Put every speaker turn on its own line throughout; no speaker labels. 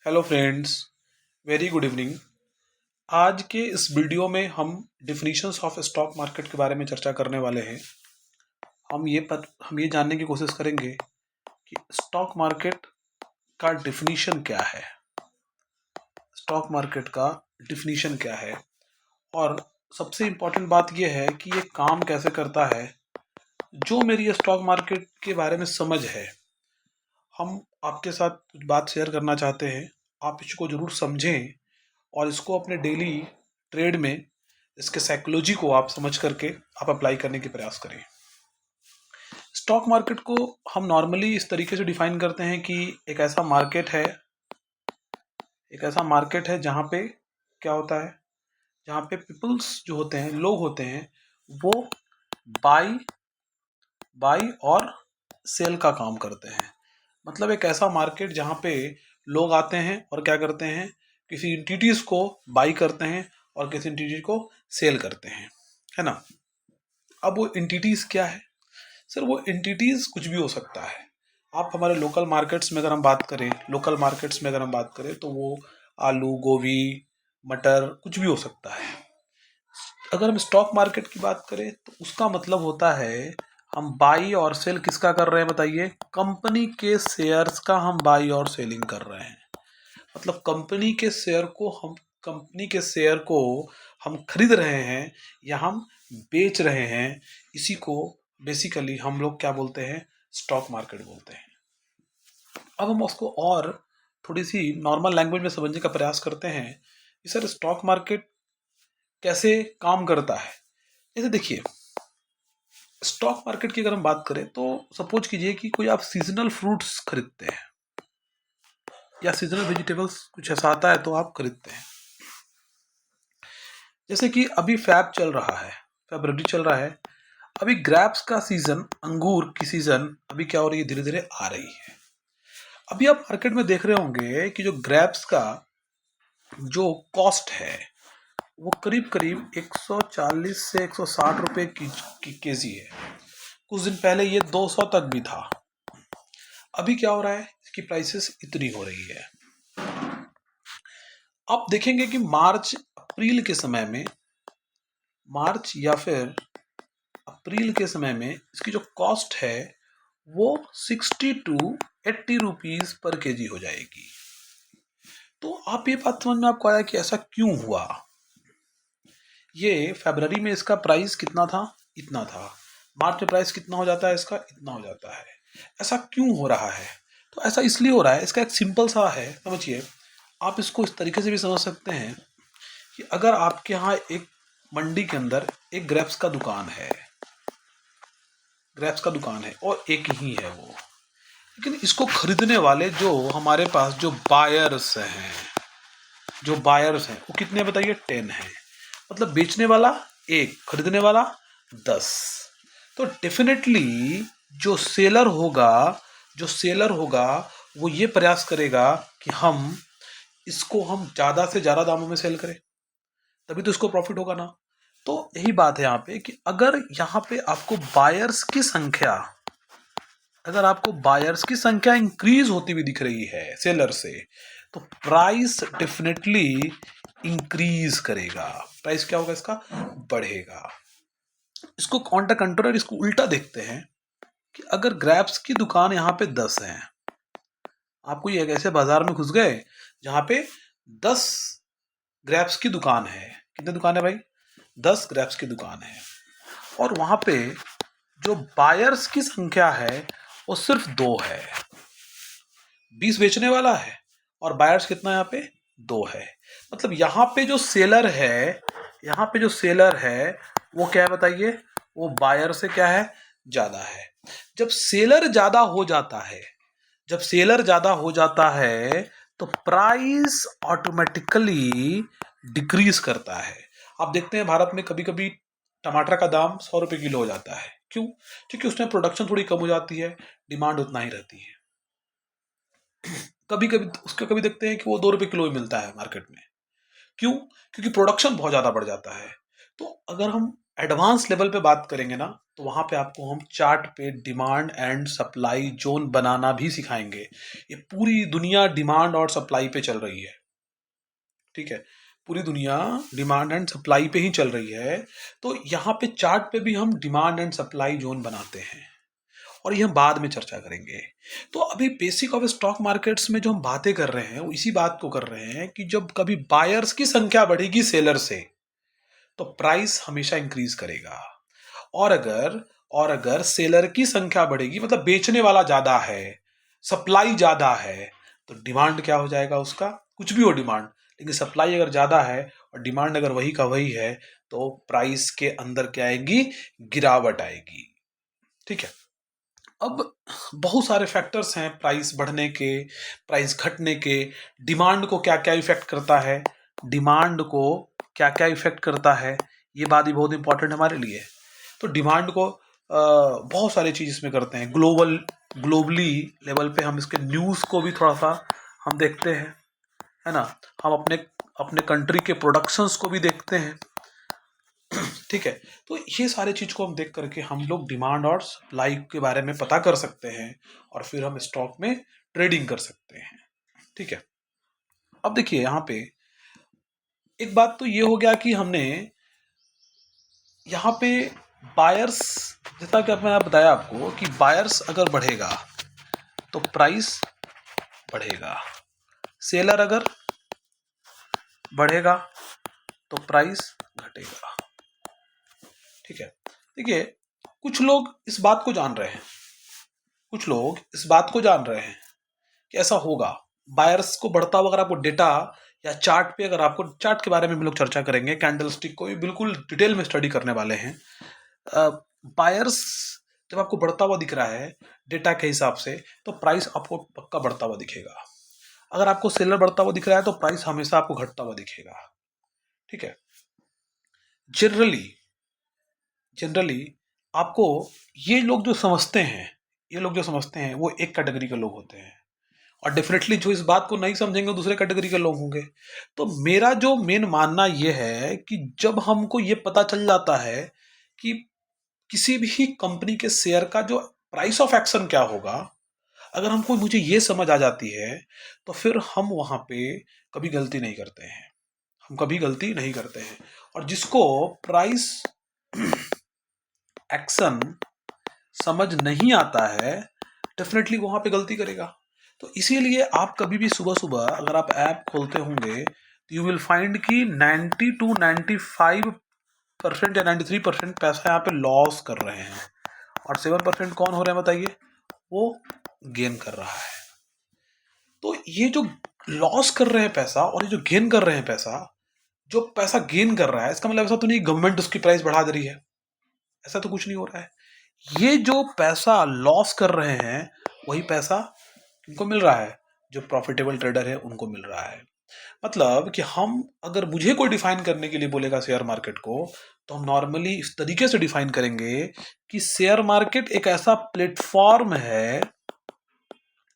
Hello friends, very good evening. आज के इस वीडियो में हम डिफिनीशंस ऑफ स्टॉक मार्केट के बारे में चर्चा करने वाले हैं। हम ये जानने की कोशिश करेंगे कि स्टॉक मार्केट का डिफिनीशन क्या है, स्टॉक मार्केट का डिफिनीशन क्या है, और सबसे इम्पोर्टेंट बात यह है कि ये काम कैसे करता है। जो मेरी स्टॉक मार्केट के बारे में समझ है, हम आपके साथ कुछ बात शेयर करना चाहते हैं। आप इसको ज़रूर समझें और इसको अपने डेली ट्रेड में इसके साइकोलॉजी को आप समझ करके आप अप्लाई करने की प्रयास करें। स्टॉक मार्केट को हम नॉर्मली इस तरीके से डिफाइन करते हैं कि एक ऐसा मार्केट है जहाँ पे क्या होता है, जहाँ पे पीपल्स जो होते हैं, लोग होते हैं, वो बाई बाई और सेल का काम करते हैं। मतलब एक ऐसा मार्केट जहाँ पे लोग आते हैं और क्या करते हैं, किसी इंटिटीज को बाई करते हैं और किसी इंटिटी को सेल करते हैं, है ना। अब वो इंटिटीज क्या है सर? वो इंटिटीज कुछ भी हो सकता है। आप हमारे लोकल मार्केट्स में अगर हम बात करें तो वो आलू, गोभी, मटर कुछ भी हो सकता है। अगर हम स्टॉक मार्केट की बात करें तो उसका मतलब होता है, हम बाई और सेल किसका कर रहे हैं बताइए? कंपनी के शेयर्स का हम बाई और सेलिंग कर रहे हैं। मतलब कंपनी के शेयर को हम खरीद रहे हैं या हम बेच रहे हैं। इसी को बेसिकली हम लोग क्या बोलते हैं? स्टॉक मार्केट बोलते हैं। अब हम उसको और थोड़ी सी नॉर्मल लैंग्वेज में समझने का प्रयास करते हैं कि सर स्टॉक मार्केट कैसे काम करता है। जैसे देखिए, स्टॉक मार्केट की अगर हम बात करें तो सपोज कीजिए कि कोई आप सीजनल फ्रूट्स खरीदते हैं या सीजनल वेजिटेबल्स कुछ ऐसा आता है तो आप खरीदते हैं। जैसे कि अभी फेब्रुअरी चल रहा है। अभी ग्रेप्स का सीजन, अंगूर की सीजन अभी क्या हो रही है, धीरे धीरे आ रही है। अभी आप मार्केट में देख रहे होंगे कि जो ग्रेप्स का जो कॉस्ट है वो करीब करीब 140 से 160 रुपए की केजी है। कुछ दिन पहले ये 200 तक भी था। अभी क्या हो रहा है, इसकी प्राइसेस इतनी हो रही है। आप देखेंगे कि मार्च या फिर अप्रैल के समय में इसकी जो कॉस्ट है वो 60 टू 80 रुपीज पर केजी हो जाएगी। तो आप ये बात समझ में आपको आया कि ऐसा क्यों हुआ। ये फरवरी में इसका प्राइस कितना था? इतना था। मार्च में प्राइस कितना हो जाता है इसका? इतना हो जाता है। ऐसा क्यों हो रहा है? तो ऐसा इसलिए हो रहा है, इसका एक सिंपल सा है, समझिए। आप इसको इस तरीके से भी समझ सकते हैं कि अगर आपके यहाँ एक मंडी के अंदर एक ग्रेप्स का दुकान है और एक ही है वो, लेकिन इसको खरीदने वाले जो हमारे पास जो बायर्स हैं वो कितने बताइए? 10 हैं। मतलब बेचने वाला एक, खरीदने वाला 10। तो डेफिनेटली जो सेलर होगा वो ये प्रयास करेगा कि हम ज़्यादा से ज़्यादा दामों में सेल करें, तभी तो इसको प्रॉफिट होगा ना। तो यही बात है यहाँ पे कि अगर यहाँ पे आपको बायर्स की संख्या इंक्रीज होती हुई दिख रही है सेलर से, तो प्राइस डेफिनेटली इंक्रीज करेगा। प्राइस क्या होगा इसका? बढ़ेगा। इसको काउंटर कंट्रोल, इसको उल्टा देखते हैं कि अगर ग्रैप्स की दुकान यहाँ पे 10 है, आपको ये ऐसे बाजार में घुस गए जहाँ पे 10 ग्रैप्स की दुकान है। कितनी दुकान है भाई? 10 ग्रैप्स की दुकान है। और वहां पे जो बायर्स की संख्या है वो सिर्फ 2 है। 20 बेचने वाला है और बायर्स कितना यहाँ पे? 2 है। मतलब यहाँ पे जो सेलर है वो क्या है बताइए? वो बायर से क्या है? ज्यादा है। जब सेलर ज्यादा हो जाता है तो प्राइस ऑटोमेटिकली डिक्रीज करता है। आप देखते हैं भारत में कभी कभी टमाटर का दाम 100 रुपए किलो हो जाता है। क्यों? क्योंकि उसमें प्रोडक्शन थोड़ी कम हो जाती है, डिमांड उतना ही रहती है। कभी देखते हैं कि वो 2 रुपए किलो ही मिलता है मार्केट में। क्यों? क्योंकि प्रोडक्शन बहुत ज्यादा बढ़ जाता है। तो अगर हम एडवांस लेवल पे बात करेंगे ना, तो वहाँ पे आपको हम चार्ट पे डिमांड एंड सप्लाई जोन बनाना भी सिखाएंगे। ये पूरी दुनिया डिमांड और सप्लाई पे चल रही है, ठीक है, पूरी दुनिया डिमांड एंड सप्लाई पे ही चल रही है। तो यहाँ पे चार्ट पे भी हम डिमांड एंड सप्लाई जोन बनाते हैं, और ये हम बाद में चर्चा करेंगे। तो अभी बेसिक ऑफ स्टॉक मार्केट्स में जो हम बातें कर रहे हैं वो इसी बात को कर रहे हैं कि जब कभी बायर्स की संख्या बढ़ेगी सेलर से, तो प्राइस हमेशा इंक्रीज करेगा। और अगर सेलर की संख्या बढ़ेगी, मतलब बेचने वाला ज्यादा है, सप्लाई ज्यादा है, तो डिमांड क्या हो जाएगा उसका, कुछ भी हो डिमांड, लेकिन सप्लाई अगर ज्यादा है और डिमांड अगर वही का वही है, तो प्राइस के अंदर क्या आएगी, गिरावट आएगी। ठीक है, अब बहुत सारे फैक्टर्स हैं प्राइस बढ़ने के, प्राइस घटने के। डिमांड को क्या क्या इफेक्ट करता है, डिमांड को क्या क्या इफेक्ट करता है, ये बात भी बहुत इंपॉर्टेंट हमारे लिए। तो डिमांड को बहुत सारी चीज इसमें करते हैं। ग्लोबली लेवल पे हम इसके न्यूज़ को भी थोड़ा सा हम देखते हैं, है ना। हम अपने अपने कंट्री के प्रोडक्शंस को भी देखते हैं, ठीक है। तो ये सारे चीज को हम देख करके हम लोग डिमांड और सप्लाई के बारे में पता कर सकते हैं, और फिर हम स्टॉक में ट्रेडिंग कर सकते हैं, ठीक है। अब देखिए यहाँ पे एक बात तो ये हो गया कि हमने यहाँ पे बायर्स, जैसा कि मैंने बताया आपको कि बायर्स अगर बढ़ेगा तो प्राइस बढ़ेगा, सेलर अगर बढ़ेगा तो प्राइस घटेगा, ठीक है। देखिए कुछ लोग इस बात को जान रहे हैं, कुछ लोग इस बात को जान रहे हैं कि ऐसा होगा। बायर्स को बढ़ता हुआ अगर आपको डेटा या चार्ट पे, अगर आपको चार्ट के बारे में भी लोग चर्चा करेंगे, कैंडल स्टिक को भी बिल्कुल डिटेल में स्टडी करने वाले हैं। बायर्स जब आपको बढ़ता हुआ दिख रहा है डेटा के हिसाब से, तो प्राइस आपको पक्का बढ़ता हुआ दिखेगा। अगर आपको सेलर बढ़ता हुआ दिख रहा है तो प्राइस हमेशा आपको घटता हुआ दिखेगा, ठीक है। जनरली जनरली आपको ये लोग जो समझते हैं, ये लोग जो समझते हैं वो एक कैटेगरी के लोग होते हैं, और डेफिनेटली जो इस बात को नहीं समझेंगे वो दूसरे कैटेगरी के लोग होंगे। तो मेरा जो मेन मानना ये है कि जब हमको ये पता चल जाता है कि किसी भी कंपनी के शेयर का जो प्राइस ऑफ एक्शन क्या होगा, अगर हमको मुझे ये समझ आ जाती है, तो फिर हम वहां पे कभी गलती नहीं करते हैं, हम कभी गलती नहीं करते हैं। और जिसको प्राइस एक्शन समझ नहीं आता है, डेफिनेटली वहां पे गलती करेगा। तो इसीलिए आप कभी भी सुबह सुबह अगर आप ऐप खोलते होंगे तो यू विल फाइंड कि 90 to 95% या 93% पैसा यहाँ पे लॉस कर रहे हैं, और 7% कौन हो रहे हैं बताइए, वो गेन कर रहा है। तो ये जो लॉस कर रहे हैं पैसा और ये जो गेन कर रहे हैं पैसा, जो पैसा गेन कर रहा है इसका मतलब ऐसा तो नहीं गवर्नमेंट उसकी प्राइस बढ़ा दे रही है, ऐसा तो कुछ नहीं हो रहा है। ये जो पैसा लॉस कर रहे हैं वही पैसा इनको मिल रहा है, जो प्रॉफिटेबल ट्रेडर है उनको मिल रहा है। मतलब कि हम, अगर मुझे कोई डिफाइन करने के लिए बोलेगा शेयर मार्केट को, तो हम नॉर्मली इस तरीके से डिफाइन करेंगे कि शेयर मार्केट एक ऐसा प्लेटफॉर्म है,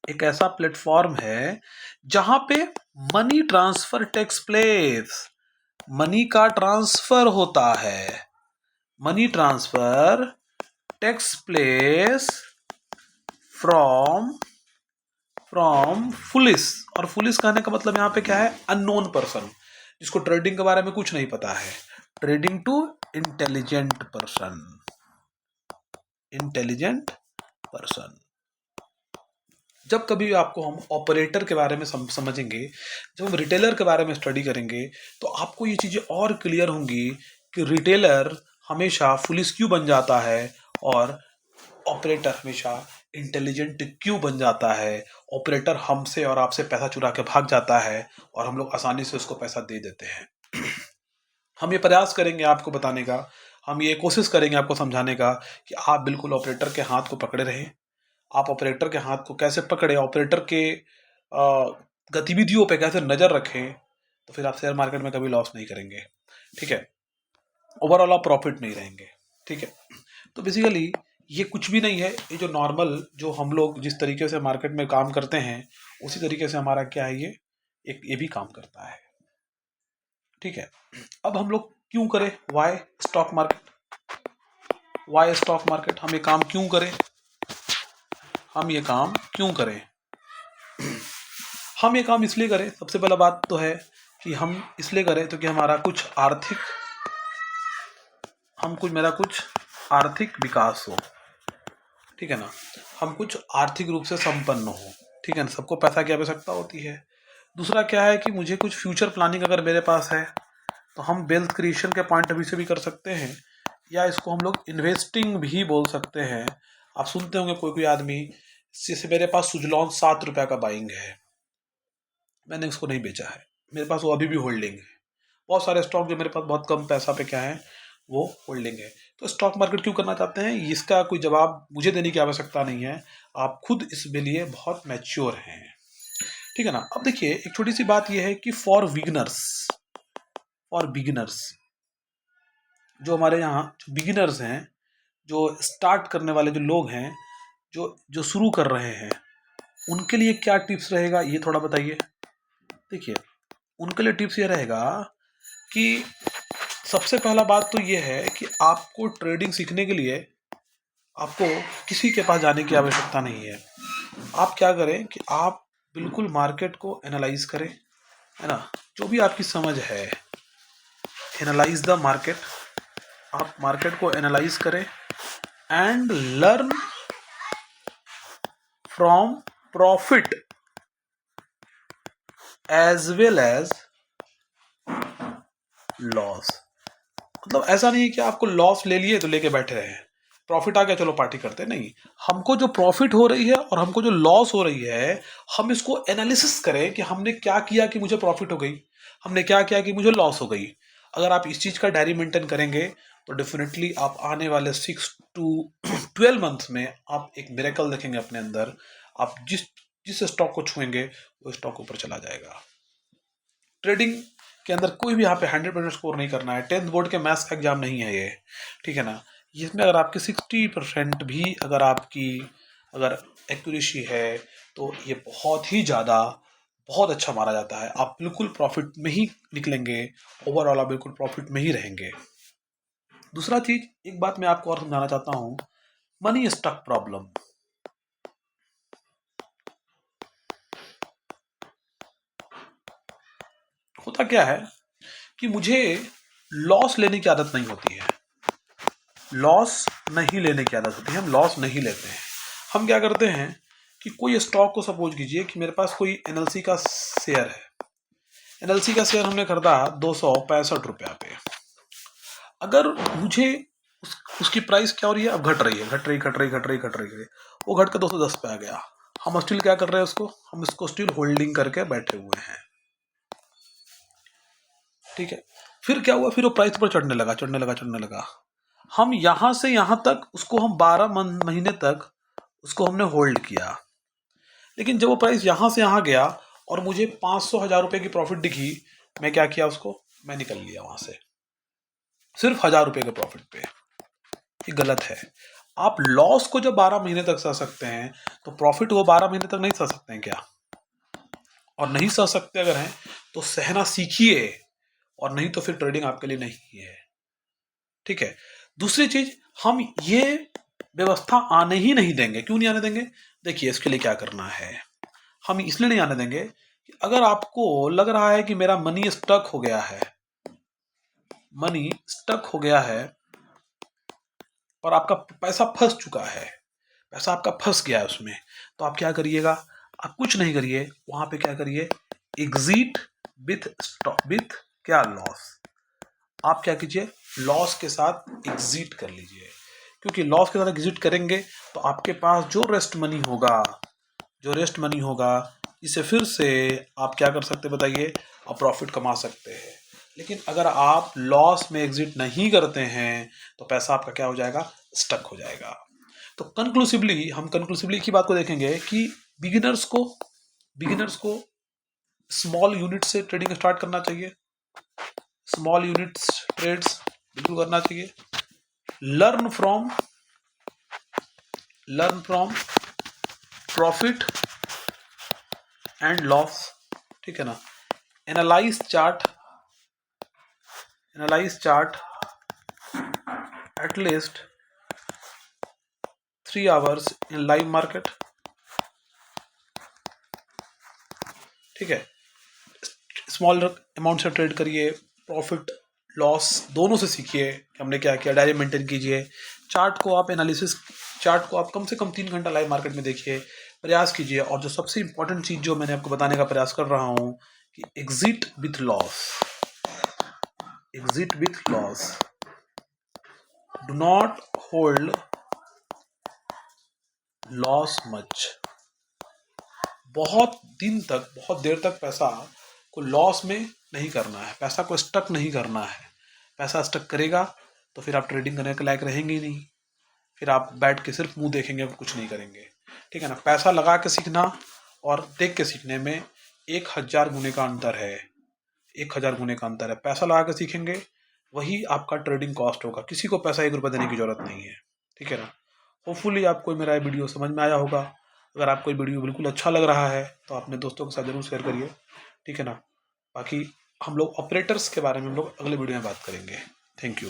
एक ऐसा प्लेटफॉर्म है जहां पे money transfer takes place, money का ट्रांसफर होता है, money transfer takes place from from फुलिस। और फुलिस कहने का मतलब यहाँ पे क्या है, अननोन पर्सन, जिसको ट्रेडिंग के बारे में कुछ नहीं पता है, trading to intelligent person, intelligent person. जब कभी आपको हम ऑपरेटर के बारे में समझेंगे, जब हम रिटेलर के बारे में स्टडी करेंगे, तो आपको ये चीज़ें और क्लियर होंगी कि रिटेलर हमेशा फुलिस क्यों बन जाता है और ऑपरेटर हमेशा इंटेलिजेंट क्यों बन जाता है। ऑपरेटर हमसे और आपसे पैसा चुरा के भाग जाता है और हम लोग आसानी से उसको पैसा दे देते हैं। हम ये प्रयास करेंगे आपको बताने का, हम ये कोशिश करेंगे आपको समझाने का कि आप बिल्कुल ऑपरेटर के हाथ को पकड़े रहें। आप ऑपरेटर के हाथ को कैसे पकड़े, ऑपरेटर के गतिविधियों पे कैसे नज़र रखें, तो फिर आप शेयर मार्केट में कभी लॉस नहीं करेंगे, ठीक है। ओवरऑल आप प्रॉफिट नहीं रहेंगे, ठीक है। तो बेसिकली ये कुछ भी नहीं है, ये जो नॉर्मल, जो हम लोग जिस तरीके से मार्केट में काम करते हैं उसी तरीके से हमारा क्या है, ये भी काम करता है, ठीक है। अब हम लोग क्यों करें, Y stock market, Y stock market, हम ये काम क्यों करें, हम ये काम क्यों करें? हम ये काम इसलिए करें, सबसे पहला बात तो है कि हम इसलिए करें तो कि हमारा कुछ आर्थिक, मेरा कुछ आर्थिक विकास हो, ठीक है ना, हम कुछ आर्थिक रूप से संपन्न हो, ठीक है ना, सबको पैसा की आवश्यकता होती है। दूसरा क्या है कि मुझे कुछ फ्यूचर प्लानिंग अगर मेरे पास है तो हम वेल्थ क्रिएशन के पॉइंट ऑफ व्यू से भी कर सकते हैं, या इसको हम लोग इन्वेस्टिंग भी बोल सकते हैं। आप सुनते होंगे कोई कोई आदमी, जैसे मेरे पास सुजलॉन 7 रुपये का बाइंग है, मैंने उसको नहीं बेचा है, मेरे पास वो अभी भी होल्डिंग है। बहुत सारे स्टॉक जो मेरे पास बहुत कम पैसा पे क्या है, वो होल्डिंग है। तो स्टॉक मार्केट क्यों करना चाहते हैं, इसका कोई जवाब मुझे देने की आवश्यकता नहीं है, आप खुद इसके लिए बहुत मैच्योर हैं, ठीक है ना। अब देखिए एक छोटी सी बात यह है कि फॉर बिगिनर्स, जो हमारे यहाँ जो बिगिनर्स हैं, जो स्टार्ट करने वाले जो लोग हैं, जो जो शुरू कर रहे हैं, उनके लिए क्या टिप्स रहेगा ये थोड़ा बताइए। देखिए उनके लिए टिप्स ये रहेगा कि सबसे पहला बात तो ये है कि आपको ट्रेडिंग सीखने के लिए आपको किसी के पास जाने की आवश्यकता नहीं है। आप क्या करें कि आप बिल्कुल मार्केट को एनालाइज करें, है ना, जो भी आपकी समझ है, एनालाइज द मार्केट, आप मार्केट को एनालाइज करें and learn from profit as well as loss. मतलब ऐसा नहीं है कि आपको लॉस ले लिए तो लेके बैठे रहे, प्रॉफिट आ गया चलो पार्टी करते, नहीं। हमको जो प्रॉफिट हो रही है और हमको जो लॉस हो रही है, हम इसको एनालिसिस करें कि हमने क्या किया कि मुझे प्रॉफिट हो गई, हमने क्या किया कि मुझे लॉस हो गई। अगर आप इस चीज़ का डायरी मेंटेन करेंगे तो डेफिनेटली आप आने वाले 6 to 12 मंथ्स में आप एक मिरेकल देखेंगे अपने अंदर। आप जिस जिस स्टॉक को छुएंगे वो स्टॉक ऊपर चला जाएगा। ट्रेडिंग के अंदर कोई भी यहाँ पे 100% स्कोर नहीं करना है, 10th बोर्ड के मैथ्स का एग्जाम नहीं है ये, ठीक है ना। इसमें अगर आपकी 60% भी अगर आपकी अगर एक्यूरेसी है तो ये बहुत ही ज़्यादा बहुत अच्छा माना जाता है, आप बिल्कुल प्रॉफिट में ही निकलेंगे, ओवरऑल आप बिल्कुल प्रॉफिट में ही रहेंगे। दूसरा चीज, एक बात मैं आपको और समझाना चाहता हूँ, मनी स्टक प्रॉब्लम। होता क्या है कि मुझे लॉस लेने की आदत नहीं होती है, लॉस नहीं लेने की आदत होती है, हम लॉस नहीं लेते हैं। हम क्या करते हैं कि कोई स्टॉक को सपोज कीजिए कि मेरे पास कोई एनएलसी का शेयर है, एनएलसी का शेयर हमने खरीदा 265 रुपया पे। अगर मुझे उसकी प्राइस क्या हो रही है, अब घट रही है, घट रही घट रही घट रही घट रही है, वो घट कर 210 पे आ गया, हम स्टिल क्या कर रहे हैं उसको, हम इसको स्टिल होल्डिंग करके बैठे हुए हैं, ठीक है। फिर क्या हुआ, फिर वो प्राइस पर चढ़ने लगा चढ़ने लगा चढ़ने लगा, हम यहां से यहां तक उसको हम 12 महीने तक उसको हमने होल्ड किया। लेकिन जब वो प्राइस यहां से यहां गया और मुझे 500 1000 रुपए की प्रॉफिट दिखी, मैं क्या किया उसको, मैं निकल लिया वहां से, सिर्फ 1000 रुपए के प्रॉफिट पे। ये गलत है। आप लॉस को जब 12 महीने तक सह सकते हैं तो प्रॉफिट वो 12 महीने तक नहीं सह सकते हैं क्या? और नहीं सह सकते अगर हैं तो सहना सीखिए, और नहीं तो फिर ट्रेडिंग आपके लिए नहीं है, ठीक है। दूसरी चीज, हम ये व्यवस्था आने ही नहीं देंगे। क्यों नहीं आने देंगे? देखिए इसके लिए क्या करना है, हम इसलिए नहीं आने देंगे कि अगर आपको लग रहा है कि मेरा मनी स्टक हो गया है, मनी स्टक हो गया है और आपका पैसा फंस चुका है, पैसा आपका फंस गया है उसमें, तो आप क्या करिएगा, आप कुछ नहीं करिए, वहां पे क्या करिए, एग्जिट विथ स्टॉप विथ क्या लॉस, आप क्या कीजिए, लॉस के साथ एग्जिट कर लीजिए। क्योंकि लॉस के साथ एग्जिट करेंगे तो आपके पास जो रेस्ट मनी होगा, जो रेस्ट मनी होगा, इसे फिर से आप क्या कर सकते हैं बताइए, आप प्रॉफिट कमा सकते हैं। लेकिन अगर आप लॉस में एग्जिट नहीं करते हैं तो पैसा आपका क्या हो जाएगा, स्टक हो जाएगा। तो कंक्लूसिवली हम कंक्लूसिवली की बात को देखेंगे कि बिगिनर्स को स्मॉल यूनिट से ट्रेडिंग स्टार्ट करना चाहिए, स्मॉल यूनिट्स ट्रेड्स बिल्कुल करना चाहिए। Learn from profit and loss, ठीक है ना। Analyse chart at least 3 hours in live market। ठीक है, स्मॉल अमाउंट से ट्रेड करिए, प्रॉफिट लॉस दोनों से सीखिए कि हमने क्या किया, डायरी मेंटेन कीजिए। चार्ट को आप कम से कम 3 घंटा लाइव मार्केट में देखिए, प्रयास कीजिए। और जो सबसे इंपॉर्टेंट चीज जो मैंने आपको बताने का प्रयास कर रहा हूं कि exit with loss, exit with loss, do not hold loss much. बहुत देर तक पैसा को लॉस में नहीं करना है, पैसा को स्टक नहीं करना है। पैसा स्टक करेगा तो फिर आप ट्रेडिंग करने के लायक रहेंगे ही नहीं, फिर आप बैठ के सिर्फ मुंह देखेंगे, कुछ नहीं करेंगे। ठीक है ना, पैसा लगा के सीखना और देख के सीखने में 1000 गुने का अंतर है। 1000 गुने का अंतर है। पैसा लगा के सीखेंगे वही आपका ट्रेडिंग कॉस्ट होगा, किसी को पैसा 1 रुपया देने की जरूरत नहीं है। ठीक है ना, होपफुली आपको मेरा वीडियो समझ में आया होगा। अगर आपको ये वीडियो बिल्कुल अच्छा लग रहा है तो अपने दोस्तों के साथ जरूर शेयर करिए। ठीक है ना, बाकी हम लोग ऑपरेटर्स के बारे में हम लोग अगले वीडियो में बात करेंगे। Thank you.